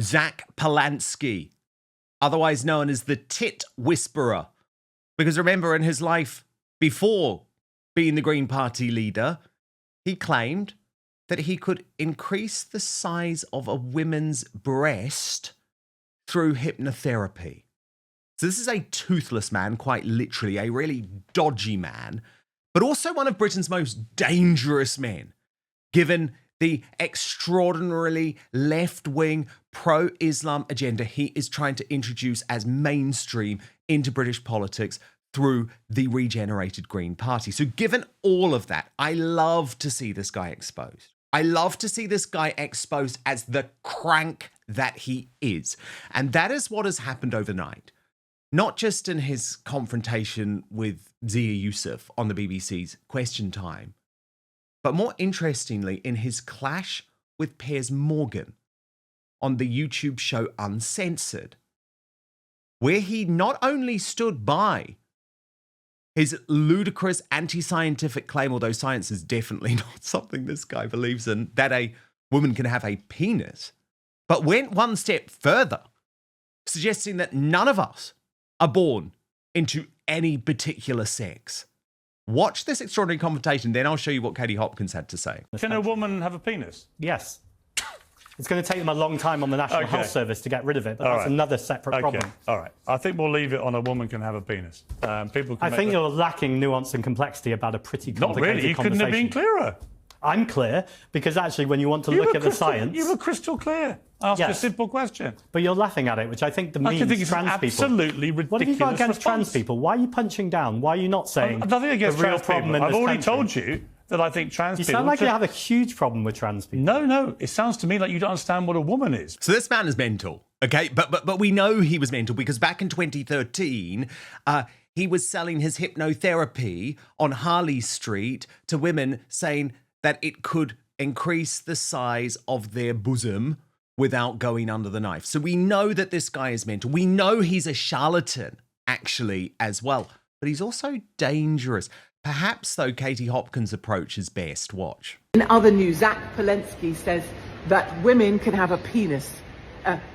Zack Polanski, otherwise known as the Tit Whisperer. Because remember, in his life before being the Green Party leader, he claimed that he could increase the size of a woman's breast through hypnotherapy. So this is a toothless man, quite literally, a really dodgy man, but also one of Britain's most dangerous men, given the extraordinarily left-wing pro-Islam agenda he is trying to introduce as mainstream into British politics through the regenerated Green Party. So given all of that, I love to see this guy exposed. I love to see this guy exposed as the crank that he is. And that is what has happened overnight. Not just in his confrontation with Zia Youssef on the BBC's Question Time, but more interestingly, in his clash with Piers Morgan on the YouTube show Uncensored, where he not only stood by his ludicrous anti-scientific claim, although science is definitely not something this guy believes in, that a woman can have a penis, but went one step further, suggesting that none of us are born into any particular sex. Watch this extraordinary confrontation, then I'll show you what Katie Hopkins had to say. Can a woman have a penis? Yes. It's going to take them a long time on the National Health Service to get rid of it, but that's another separate problem. All right. I think we'll leave it on a woman can have a penis. People can I think you're lacking nuance and complexity about a pretty complicated Not really. You couldn't have been clearer. I'm clear, because actually when you want to look at the science... You were crystal clear. Ask a simple question. But you're laughing at it, which I think demeans trans people. Absolutely ridiculous. What have you got against trans people? Why are you punching down? Why are you not saying nothing against the real trans problem people? in this I've already country? told you that I think trans people... You sound like you have a huge problem with trans people. No. It sounds to me like you don't understand what a woman is. So this man is mental, okay? But we know he was mental because back in 2013, he was selling his hypnotherapy on Harley Street to women, saying that it could increase the size of their bosom without going under the knife. So we know that this guy is mental. We know he's a charlatan, actually, as well. But he's also dangerous. Perhaps, though, Katie Hopkins' approach is best. Watch. In other news, Zack Polanski says that women can have a penis.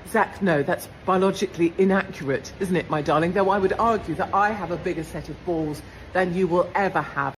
Zack, no, that's biologically inaccurate, isn't it, my darling? Though I would argue that I have a bigger set of balls than you will ever have.